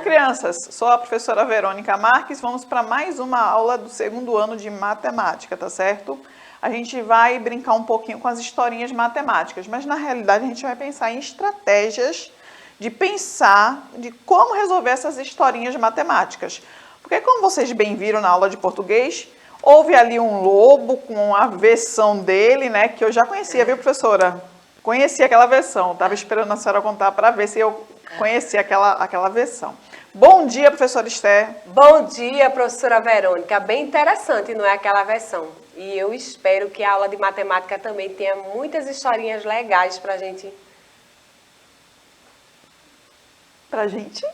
crianças, sou a professora Verônica Marques, vamos para mais uma aula do segundo ano de matemática, tá certo? A gente vai brincar um pouquinho com as historinhas matemáticas, mas na realidade a gente vai pensar em estratégias de pensar de como resolver essas historinhas matemáticas. Porque como vocês bem viram na aula de português, houve ali um lobo com a versão dele, né, que eu já conhecia, viu, professora? Conheci aquela versão, estava esperando a senhora contar para ver se eu conhecia aquela versão. Bom dia, professora Esther. Bom dia, professora Verônica. Bem interessante, não é aquela versão. E eu espero que a aula de matemática também tenha muitas historinhas legais para a gente. Pra gente?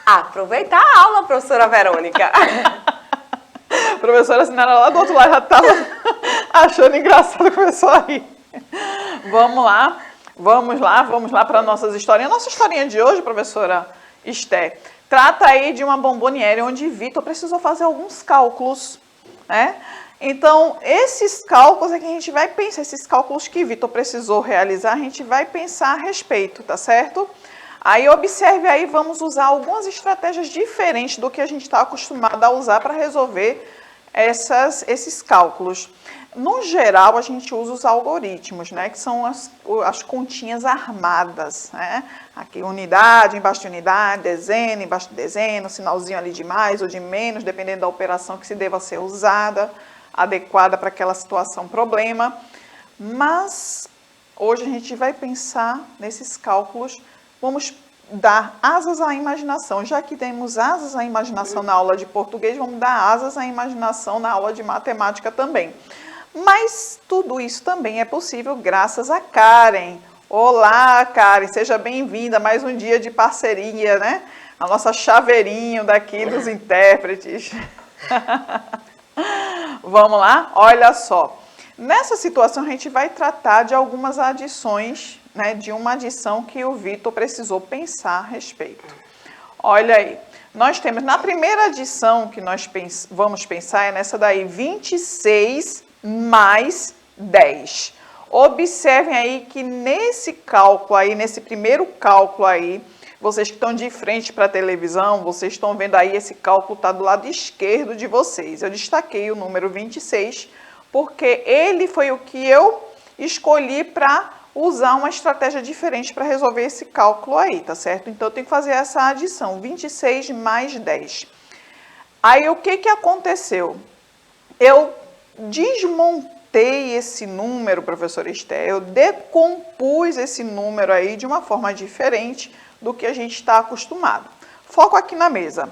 Aproveitar a aula, professora Verônica. A professora Sinara lá do outro lado já estava achando engraçado, começou a rir. Vamos lá para nossas historinhas. Nossa historinha de hoje, professora Esther, trata aí de uma bomboniere onde Vitor precisou fazer alguns cálculos, né? Então, esses cálculos é que a gente vai pensar, esses cálculos que Vitor precisou realizar, a gente vai pensar a respeito, tá certo? Aí, observe aí, vamos usar algumas estratégias diferentes do que a gente está acostumado a usar para resolver esses cálculos. No geral, a gente usa os algoritmos, né, que são as continhas armadas, né? Aqui, unidade, embaixo de unidade, dezena, embaixo de dezena, sinalzinho ali de mais ou de menos, dependendo da operação que se deva ser usada, adequada para aquela situação, problema. Mas, hoje a gente vai pensar nesses cálculos, vamos dar asas à imaginação. Já que temos asas à imaginação na aula de português, vamos dar asas à imaginação na aula de matemática também. Mas tudo isso também é possível graças a Karen. Olá, Karen, seja bem-vinda a mais um dia de parceria, né? A nossa chaveirinho daqui dos intérpretes. Vamos lá? Olha só. Nessa situação, a gente vai tratar de algumas adições, né? De uma adição que o Vitor precisou pensar a respeito. Olha aí. Nós temos, na primeira adição que nós vamos pensar, é nessa daí, 26 mais 10. Observem aí que nesse cálculo aí, nesse primeiro cálculo aí, vocês que estão de frente para a televisão, vocês estão vendo aí, esse cálculo está do lado esquerdo de vocês. Eu destaquei o número 26, porque ele foi o que eu escolhi para usar uma estratégia diferente para resolver esse cálculo aí, tá certo? Então, eu tenho que fazer essa adição, 26 mais 10. Aí, o que aconteceu? Eu desmontei esse número, professora Esther, eu decompus esse número aí de uma forma diferente do que a gente está acostumado. Foco aqui na mesa.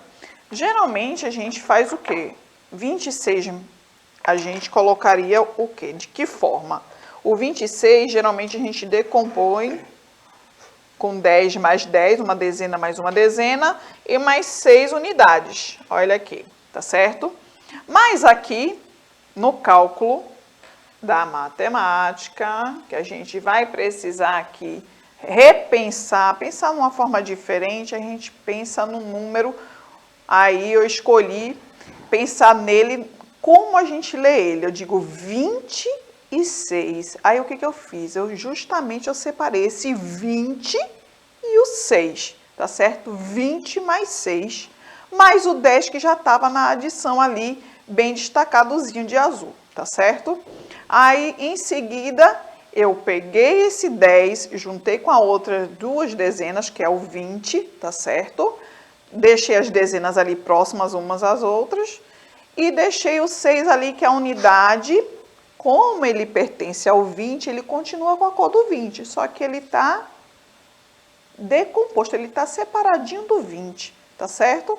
Geralmente, a gente faz o quê? 26, a gente colocaria o quê? De que forma? O 26, geralmente, a gente decompõe com 10 mais 10, uma dezena mais uma dezena, e mais 6 unidades. Olha aqui, tá certo? Mas aqui, no cálculo da matemática, que a gente vai precisar aqui repensar, pensar de uma forma diferente, a gente pensa no número, aí eu escolhi pensar nele, como a gente lê ele, eu digo 26, aí o que eu fiz? Eu separei esse 20 e o 6, tá certo? 20 mais 6, mais o 10 que já estava na adição ali, bem destacadozinho de azul, tá certo? Aí, em seguida, eu peguei esse 10, juntei com a outra duas dezenas, que é o 20, tá certo? Deixei as dezenas ali próximas umas às outras e deixei o 6 ali, que é a unidade. Como ele pertence ao 20, ele continua com a cor do 20, só que ele está decomposto, ele está separadinho do 20, tá certo?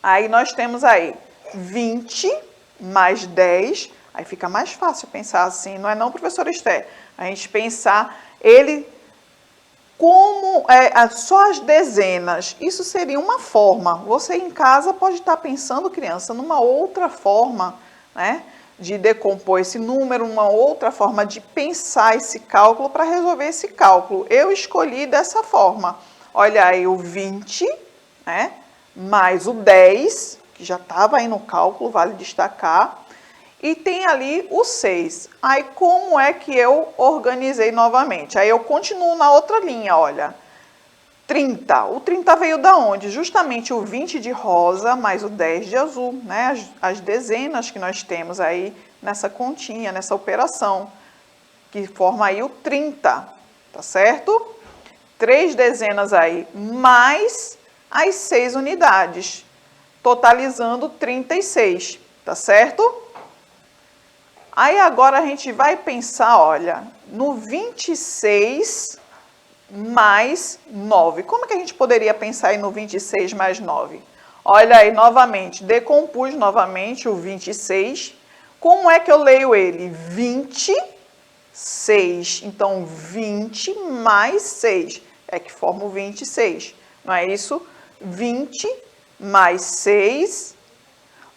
Aí, nós temos aí 20 mais 10, aí fica mais fácil pensar assim, não é não, professora Esther? A gente pensar ele como só as dezenas, isso seria uma forma. Você em casa pode estar pensando, criança, numa outra forma, né, de decompor esse número, uma outra forma de pensar esse cálculo para resolver esse cálculo. Eu escolhi dessa forma. Olha aí o 20, né, mais o 10, que já estava aí no cálculo, vale destacar, e tem ali o 6. Aí, como é que eu organizei novamente? Aí, eu continuo na outra linha, olha. 30. O 30 veio da onde? Justamente o 20 de rosa mais o 10 de azul, né? As dezenas que nós temos aí nessa continha, nessa operação, que forma aí o 30, tá certo? 3 dezenas aí, mais as 6 unidades, totalizando 36, tá certo? Aí agora a gente vai pensar, olha, no 26 mais 9. Como que a gente poderia pensar aí no 26 mais 9? Olha aí, novamente, decompus novamente o 26. Como é que eu leio ele? 26. Então, 20 mais 6 é que forma o 26. Não é isso? 20 mais 6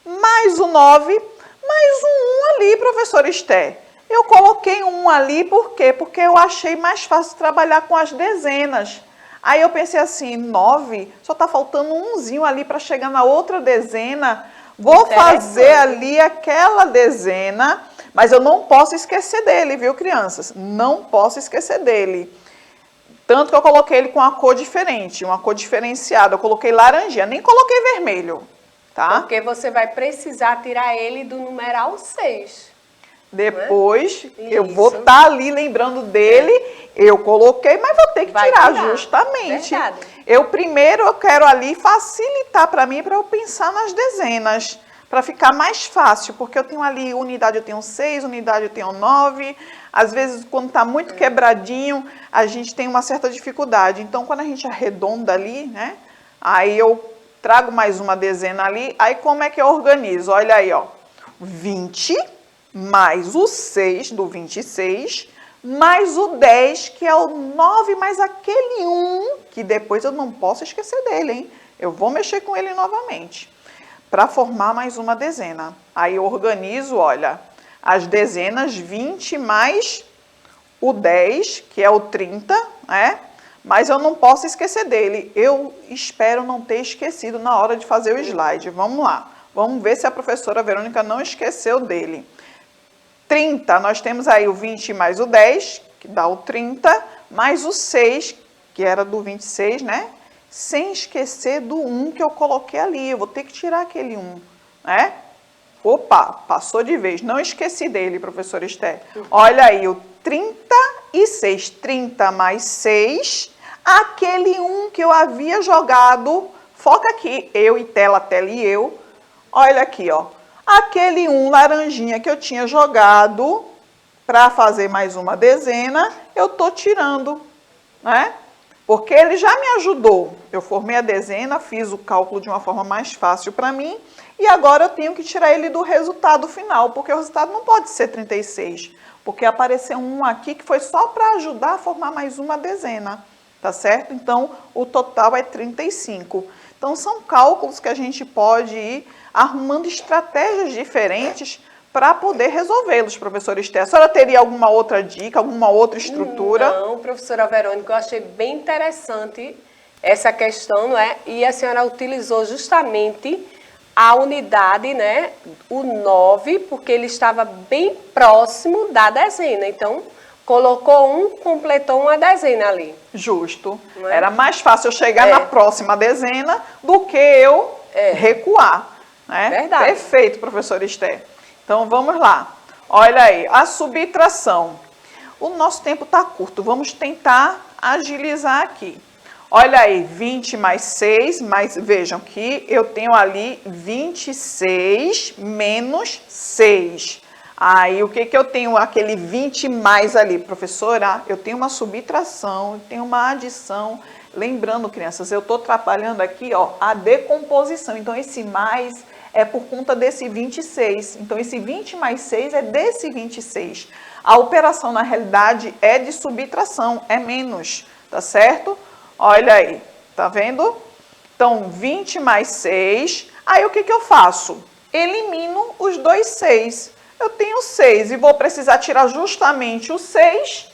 mais o 9 mais um 1 ali, professora Esté. Eu coloquei um 1 ali, por quê? Porque eu achei mais fácil trabalhar com as dezenas. Aí eu pensei assim, 9, só está faltando um umzinho ali para chegar na outra dezena. Vou fazer ali aquela dezena, mas eu não posso esquecer dele, viu, crianças? Não posso esquecer dele. Tanto que eu coloquei ele com uma cor diferente, uma cor diferenciada. Eu coloquei laranjinha, nem coloquei vermelho. Tá? Porque você vai precisar tirar ele do numeral 6. Depois, eu vou estar ali lembrando dele, eu coloquei, mas vou ter que tirar, justamente. Verdade. Primeiro eu quero ali facilitar para mim, para eu pensar nas dezenas, para ficar mais fácil, porque eu tenho ali unidade, eu tenho 6, unidade eu tenho 9, às vezes quando está muito quebradinho, a gente tem uma certa dificuldade. Então, quando a gente arredonda ali, né, aí eu trago mais uma dezena ali, aí como é que eu organizo? Olha aí, ó, 20 mais o 6 do 26, mais o 10, que é o 9 mais aquele 1, que depois eu não posso esquecer dele, hein? Eu vou mexer com ele novamente, para formar mais uma dezena. Aí eu organizo, olha, as dezenas 20 mais o 10, que é o 30, né? Mas eu não posso esquecer dele. Eu espero não ter esquecido na hora de fazer o slide. Vamos lá. Vamos ver se a professora Verônica não esqueceu dele. 30, nós temos aí o 20 mais o 10, que dá o 30, mais o 6, que era do 26, né? Sem esquecer do 1 que eu coloquei ali. Eu vou ter que tirar aquele 1, né? Opa, passou de vez. Não esqueci dele, professora Esté. Olha aí, o 36. 30 mais 6, aquele 1 que eu havia jogado. Foca aqui, eu e tela e eu. Olha aqui, ó. Aquele 1 laranjinha que eu tinha jogado para fazer mais uma dezena, eu tô tirando, né? Porque ele já me ajudou. Eu formei a dezena, fiz o cálculo de uma forma mais fácil para mim, e agora eu tenho que tirar ele do resultado final, porque o resultado não pode ser 36, porque apareceu um aqui que foi só para ajudar a formar mais uma dezena, tá certo? Então, o total é 35. Então, são cálculos que a gente pode ir arrumando estratégias diferentes para poder resolvê-los, professora Esté. A senhora teria alguma outra dica, alguma outra estrutura? Não, professora Verônica, eu achei bem interessante essa questão, não é? E a senhora utilizou justamente a unidade, né, o 9, porque ele estava bem próximo da dezena. Então, colocou um, completou uma dezena ali. Justo. É? Era mais fácil eu chegar na próxima dezena do que eu recuar. Né? Verdade. Perfeito, professora Esté. Então, vamos lá. Olha aí, a subtração. O nosso tempo está curto, vamos tentar agilizar aqui. Olha aí, 20 mais 6, mas vejam que eu tenho ali 26 menos 6. Aí, o que que eu tenho aquele 20 mais ali? Professora, eu tenho uma subtração, eu tenho uma adição. Lembrando, crianças, eu estou trabalhando aqui, ó, a decomposição. Então, esse mais é por conta desse 26. Então, esse 20 mais 6 é desse 26. A operação, na realidade, é de subtração, é menos, tá certo? Olha aí, tá vendo? Então, 20 mais 6. Aí, o que que eu faço? Elimino os dois 6. Eu tenho 6 e vou precisar tirar justamente o 6.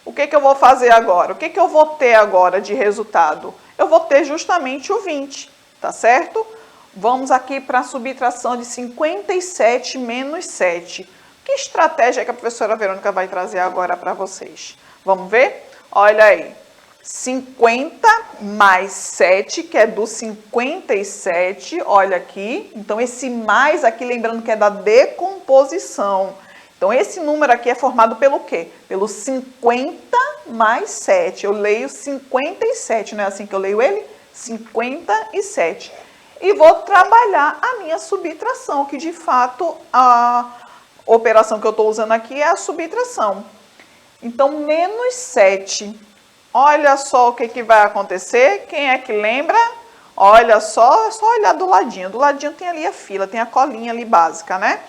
O que que eu vou fazer agora? O que que eu vou ter agora de resultado? Eu vou ter justamente o 20, tá certo? Vamos aqui para a subtração de 57 menos 7. Que estratégia que a professora Verônica vai trazer agora para vocês? Vamos ver? Olha aí. 50 mais 7, que é do 57, olha aqui. Então, esse mais aqui, lembrando que é da decomposição. Então, esse número aqui é formado pelo quê? Pelo 50 mais 7. Eu leio 57, não é assim que eu leio ele? 57. E vou trabalhar a minha subtração, que de fato a operação que eu estou usando aqui é a subtração. Então, menos 7. Olha só o que vai acontecer. Quem é que lembra? Olha só, é só olhar do ladinho. Do ladinho tem ali a fila, tem a colinha ali básica, né?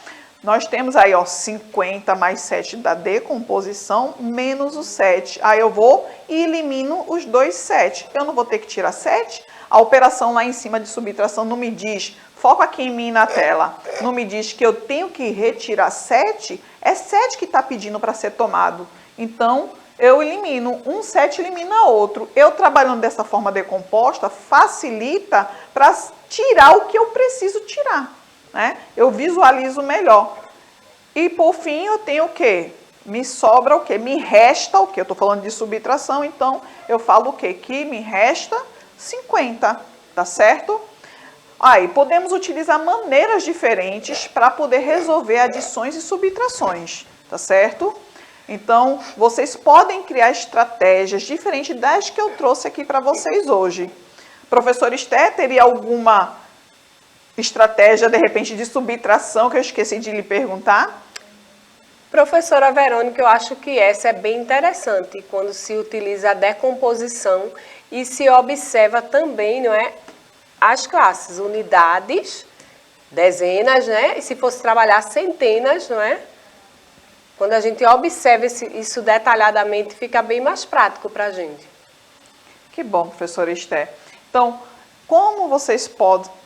Nós temos aí, ó, 50 mais 7 da decomposição, menos o 7. Aí eu vou e elimino os dois 7. Eu não vou ter que tirar 7. A operação lá em cima de subtração não me diz, foca aqui em mim na tela, não me diz que eu tenho que retirar 7. É 7 que está pedindo para ser tomado. Então, eu elimino, um 7 elimina outro. Eu trabalhando dessa forma decomposta facilita para tirar o que eu preciso tirar, né? Eu visualizo melhor. E por fim eu tenho o quê? Me sobra o quê? Me resta o quê? Eu estou falando de subtração, então eu falo o quê? Que me resta 50, tá certo? Aí, podemos utilizar maneiras diferentes para poder resolver adições e subtrações, tá certo? Então, vocês podem criar estratégias diferentes das que eu trouxe aqui para vocês hoje. Professor Esté, teria alguma estratégia, de repente, de subtração que eu esqueci de lhe perguntar? Professora Verônica, eu acho que essa é bem interessante, quando se utiliza a decomposição e se observa também, não é, as classes, unidades, dezenas, né? E se fosse trabalhar centenas, não é? Quando a gente observa isso detalhadamente, fica bem mais prático para a gente. Que bom, professora Esté. Então, como vocês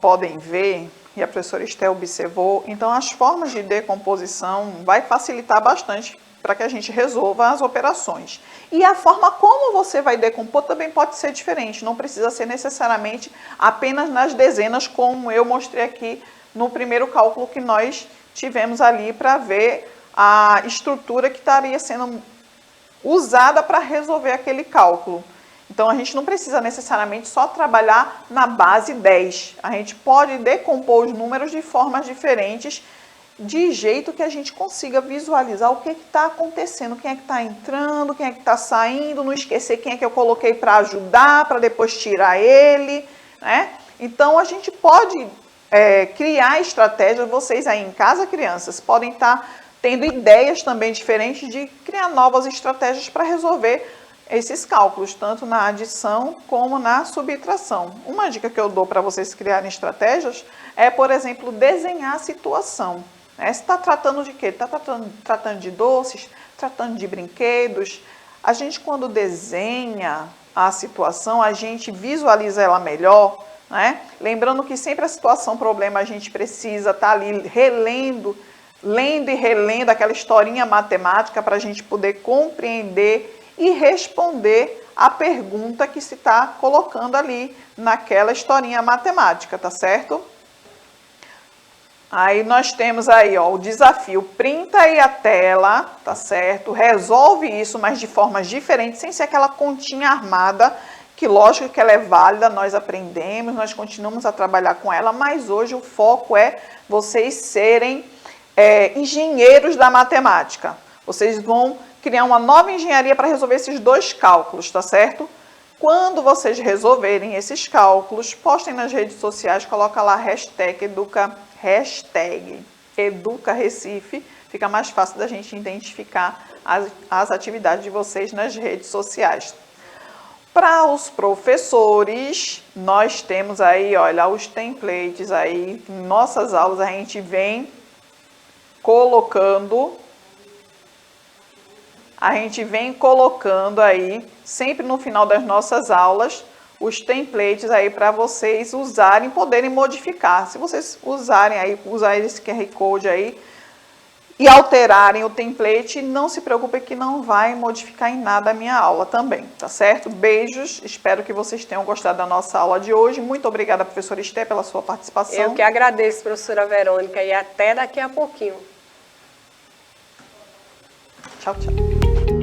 podem ver, e a professora Esté observou, então as formas de decomposição vai facilitar bastante para que a gente resolva as operações. E a forma como você vai decompor também pode ser diferente, não precisa ser necessariamente apenas nas dezenas, como eu mostrei aqui no primeiro cálculo que nós tivemos ali para ver a estrutura que estaria sendo usada para resolver aquele cálculo. Então, a gente não precisa necessariamente só trabalhar na base 10. A gente pode decompor os números de formas diferentes, de jeito que a gente consiga visualizar o que está acontecendo, quem é que está entrando, quem é que está saindo, não esquecer quem é que eu coloquei para ajudar, para depois tirar ele, né? Então, a gente pode criar estratégias, vocês aí em casa, crianças, podem estar tendo ideias também diferentes de criar novas estratégias para resolver esses cálculos, tanto na adição como na subtração. Uma dica que eu dou para vocês criarem estratégias é, por exemplo, desenhar a situação. Se está tratando de quê? Está tratando de doces, tratando de brinquedos. A gente, quando desenha a situação, a gente visualiza ela melhor, né? Lembrando que sempre a situação, problema, a gente precisa estar ali lendo e relendo aquela historinha matemática para a gente poder compreender e responder a pergunta que se está colocando ali naquela historinha matemática, tá certo? Aí nós temos aí, ó, o desafio, printa aí a tela, tá certo? Resolve isso, mas de formas diferentes, sem ser aquela continha armada, que lógico que ela é válida, nós aprendemos, nós continuamos a trabalhar com ela, mas hoje o foco é vocês serem engenheiros da matemática. Vocês vão criar uma nova engenharia para resolver esses dois cálculos, tá certo? Quando vocês resolverem esses cálculos, postem nas redes sociais, coloca lá Educa Recife, fica mais fácil da gente identificar as atividades de vocês nas redes sociais. Para os professores, nós temos aí, olha, os templates aí, em nossas aulas a gente vem colocando aí, sempre no final das nossas aulas, os templates aí para vocês usarem, poderem modificar. Se vocês usarem aí, usar esse QR Code aí e alterarem o template, não se preocupem que não vai modificar em nada a minha aula também, tá certo? Beijos, espero que vocês tenham gostado da nossa aula de hoje. Muito obrigada, professora Esté, pela sua participação. Eu que agradeço, professora Verônica, e até daqui a pouquinho. Tchau, tchau.